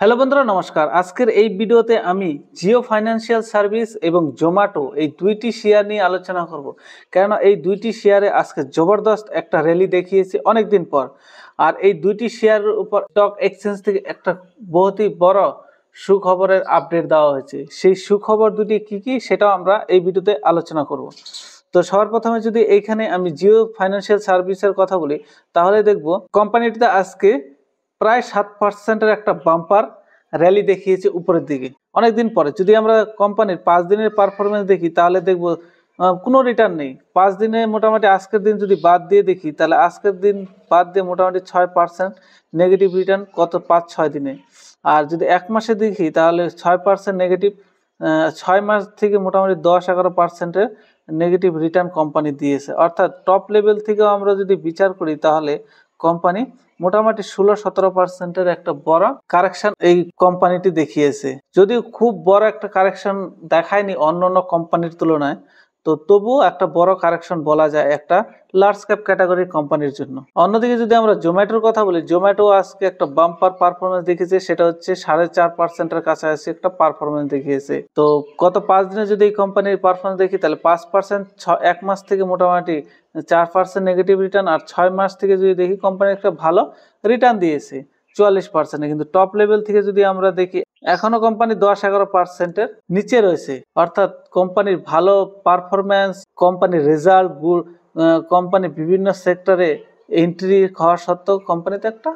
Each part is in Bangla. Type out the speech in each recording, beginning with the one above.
হ্যালো বন্ধুরা, নমস্কার। আজকের এই ভিডিওতে আমি জিও ফাইন্যান্সিয়াল সার্ভিস এবং জোম্যাটো এই দুইটি শেয়ার নিয়ে আলোচনা করব। কেননা এই দুইটি শেয়ারে আজকে জবরদস্ত একটা র্যালি দেখিয়েছে অনেকদিন পর। আর এই দুইটি শেয়ারের উপর স্টক এক্সচেঞ্জ থেকে একটা বহুতই বড় সুখবরের আপডেট দেওয়া হয়েছে। সেই সুখবর দুটি কি কি সেটাও আমরা এই ভিডিওতে আলোচনা করব। তো সবার প্রথমে যদি এইখানে আমি জিও ফাইন্যান্সিয়াল সার্ভিসের কথা বলি, তাহলে দেখব কোম্পানিটিতে আজকে প্রায় 7% একটা বাম্পার র্যালি দেখিয়েছে উপরের দিকে অনেকদিন পরে। যদি আমরা কোম্পানির 5 দিনের পারফরমেন্স দেখি তাহলে দেখব কোনো রিটার্ন নেই। 5 দিনে মোটামুটি আজকের দিন যদি বাদ দিয়ে দেখি, তাহলে আজকের দিন বাদ দিয়ে মোটামুটি 6% নেগেটিভ রিটার্ন গত 5-6 দিনে। আর যদি এক মাসে দেখি তাহলে 6% নেগেটিভ, 6 মাস থেকে মোটামুটি 10-11%-এর নেগেটিভ রিটার্ন কোম্পানি দিয়েছে। অর্থাৎ টপ লেভেল থেকেও আমরা যদি বিচার করি তাহলে কোম্পানি মোটামুটি 16-17%-এর একটা বড় কারেকশন এই কোম্পানিটি দেখিয়েছে। যদিও খুব বড় একটা কারেকশন দেখায়নি অন্যান্য কোম্পানির তুলনায়, তো তবুও একটা বড় কারেকশন বলা যায় একটা লার্জ ক্যাপ ক্যাটাগরির কোম্পানির জন্য। অন্যদিকে যদি আমরা জোম্যাটোর কথা বলি, জোম্যাটো আজকে একটা বাম্পার পারফরমেন্স দেখিয়েছে, সেটা হচ্ছে 4.5%-এর কাছাকাছি একটা পারফরমেন্স দেখিয়েছে। তো গত 5 দিনে যদি এই কোম্পানির পারফরমেন্স দেখি তাহলে 5%, এক মাস থেকে মোটামুটি 4% নেগেটিভ রিটার্ন, আর 6 মাস থেকে যদি দেখি কোম্পানি একটা ভালো রিটার্ন দিয়েছে 44%। কিন্তু টপ লেভেল থেকে যদি আমরা দেখি এখনো কোম্পানি 10-11%-এর নিচে রয়েছে। অর্থাৎ কোম্পানির ভালো পারফরম্যান্স, কোম্পানির রেজাল্ট, কোম্পানি বিভিন্ন সেক্টরে এন্ট্রি হওয়া সত্ত্বেও কোম্পানিতে একটা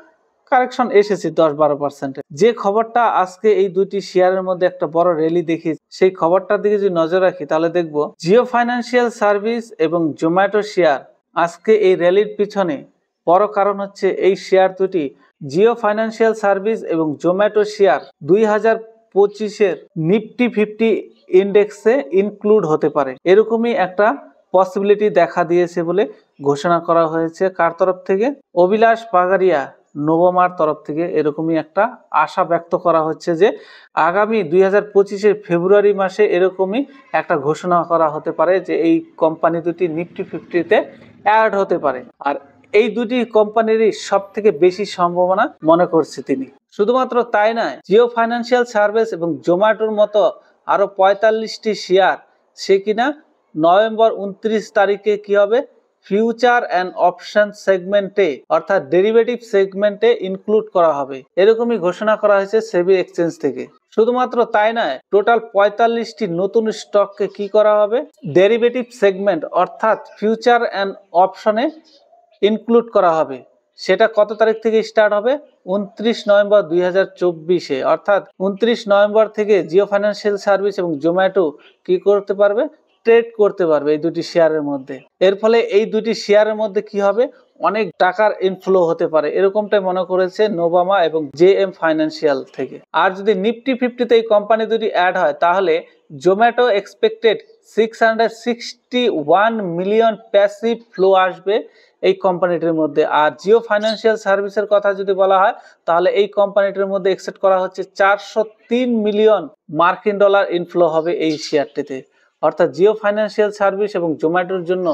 কারেকশন এসেছে 10-12%। যে খবরটা আজকে এই দুইটি শেয়ারের মধ্যে একটা বড় র্যালি দেখিয়েছে, সেই খবরটার দিকে যদি নজর রাখি তাহলে দেখব জিও ফাইন্যান্সিয়াল সার্ভিস এবং জোম্যাটো শেয়ার আজকে এই র্যালির পিছনে বড় কারণ হচ্ছে এই শেয়ার দুটি জিও ফাইন্যান্সিয়াল সার্ভিস এবং জোম্যাটো শেয়ার 2025-এর নিফটি 50 ইন্ডেক্সে ইনক্লুড হতে পারে, এরকমই একটা পসিবিলিটি দেখা দিয়েছে বলে ঘোষণা করা হয়েছে। কার তরফ থেকে? অভিলাষ বাগারিয়া নোভোমার তরফ থেকে এরকমই একটা আশা ব্যক্ত করা হচ্ছে যে আগামী 2025-এর ফেব্রুয়ারি মাসে এরকমই একটা ঘোষণা করা হতে পারে যে এই কোম্পানি দুটি নিফটি 50-তে অ্যাড হতে পারে। আর এই দুটি কোম্পানিরই সব থেকে বেশি সম্ভাবনা মনে করছে তিনি। শুধুমাত্র তাই নয়, জিও ফাইন্যান্সিয়াল সার্ভিস এবং জোম্যাটোর মতো আরো 45টি শেয়ার সে কিনা নভেম্বর 29 তারিখে কি হবে, ফিউচার অ্যান্ড অপশন সেগমেন্টে অর্থাৎ ডেরিভেটিভ সেগমেন্টে ইনক্লুড করা হবে, এরকমই ঘোষণা করা হয়েছে সেবি এক্সচেঞ্জ থেকে। শুধুমাত্র তাই নয়, টোটাল 45টি নতুন স্টককে কি করা হবে, ডেরিভেটিভ সেগমেন্ট অর্থাৎ ফিউচার অ্যান্ড অপশনে ইনক্লুড করা হবে। সেটা কত তারিখ থেকে স্টার্ট হবে? 29 নভেম্বর 2024-এ। অর্থাৎ 29 নভেম্বর থেকে জিও ফাইন্যান্সিয়াল সার্ভিস এবং জোম্যাটো কি করতে পারবে, ট্রেড করতে পারবে এই দুটি শেয়ারের মধ্যে। এর ফলে এই দুটি শেয়ারের মধ্যে কি হবে, অনেক টাকার ইনফ্লো হতে পারে, এরকমটাই মনে করেছে নোভামা এবং জেএম ফাইন্যান্সিয়াল থেকে। আর যদি নিফটি 50-তে এই কোম্পানি দুটি অ্যাড হয় তাহলে Zomato expected 661 million passive flow আসবে এই কোম্পানিটির মধ্যে। আর জিও ফাইন্যান্সিয়াল সার্ভিসের কথা যদি বলা হয় তাহলে এই কোম্পানিটির মধ্যে এক্সপেক্ট করা হচ্ছে 403 মিলিয়ন মার্কিন ডলার ইনফ্লো হবে এই শেয়ারটিতে। অর্থাৎ জিও ফাইন্যান্সিয়াল সার্ভিস এবং জোম্যাটোর জন্য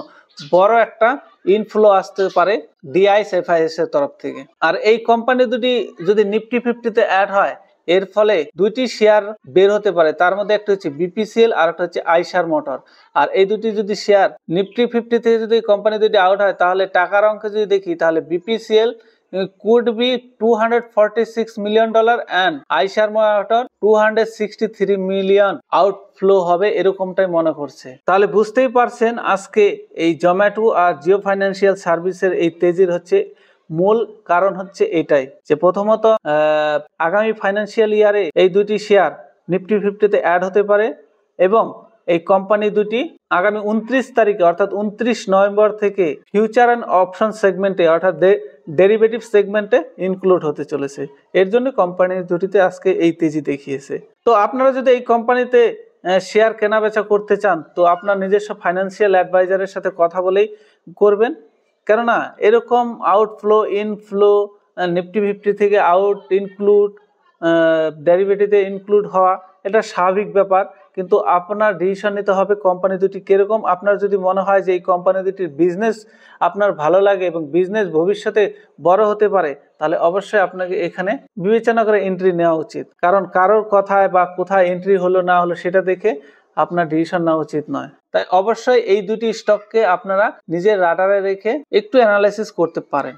বড় একটা ইনফ্লো আসতে পারে ডিআইএসএফআইএস এর তরফ থেকে। আর এই কোম্পানি দুটি যদি নিফটি 50-তে অ্যাড হয় এর ফলে দুইটি শেয়ার বের হতে পারে, তার মধ্যে একটা হচ্ছে বিপিসিএল আর একটা হচ্ছে আইসার মোটর। আর এই দুটি যদি শেয়ার নিফটি 50 থেকে যদি কোম্পানি দুটি আউট হয় তাহলে টাকার অঙ্কে যদি দেখি তাহলে BPCL could be $246 million and আইসার মোটর 263 মিলিয়ন আউটফ্লো হবে, এরকমটাই মনে করছে। তাহলে বুঝতেই পারছেন আজকে এই জোম্যাটো আর জিও ফাইন্যান্সিয়াল সার্ভিসের এই তেজির হচ্ছে মূল কারণ হচ্ছে এটাই যে প্রথমত আগামী ফাইন্যান্সিয়াল ইয়ারে এই দুটি শেয়ার নিফটি 50-তে অ্যাড হতে পারে এবং এই কোম্পানি দুটি আগামী 29 তারিখে অর্থাৎ 29 নভেম্বর থেকে ফিউচার অ্যান্ড অপশন সেগমেন্টে অর্থাৎ ডেরিভেটিভ সেগমেন্টে ইনক্লুড হতে চলেছে। এর জন্য কোম্পানি দুটিতে আজকে এই তেজি দেখিয়েছে। তো আপনারা যদি এই কোম্পানিতে শেয়ার কেনাবেচা করতে চান তো আপনার নিজস্ব ফাইন্যান্সিয়াল অ্যাডভাইজারের সাথে কথা বলেই করবেন। কেননা এরকম আউটফ্লো ইনফ্লো নিফটি 50 থেকে আউট ইনক্লুড ডেরিভেটিভে ইনক্লুড হওয়া এটা স্বাভাবিক ব্যাপার, কিন্তু আপনার ডিসিশন নিতে হবে কোম্পানি দুটি কিরকম। আপনার যদি মনে হয় যে এই কোম্পানি দুটির বিজনেস আপনার ভালো লাগে এবং বিজনেস ভবিষ্যতে বড় হতে পারে, তাহলে অবশ্যই আপনাকে এখানে বিবেচনা করে এন্ট্রি নেওয়া উচিত। কারণ কারোর কথায় বা কোথায় এন্ট্রি হলো না হলো সেটা দেখে আপনার ডিসিশন নেওয়া উচিত নয়। তাই অবশ্যই এই দুটি স্টককে আপনারা নিজের রাডারে রেখে একটু অ্যানালাইসিস করতে পারেন।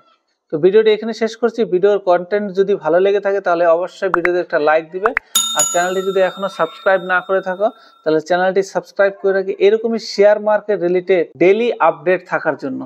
তো ভিডিওটি এখানে শেষ করছি। ভিডিওর কন্টেন্ট যদি ভালো লেগে থাকে তাহলে অবশ্যই ভিডিওতে একটা লাইক দিবে, আর চ্যানেলটি যদি এখনো সাবস্ক্রাইব না করে থাকো তাহলে চ্যানেলটি সাবস্ক্রাইব করে রাখি এরকমই share market related daily update থাকার জন্য।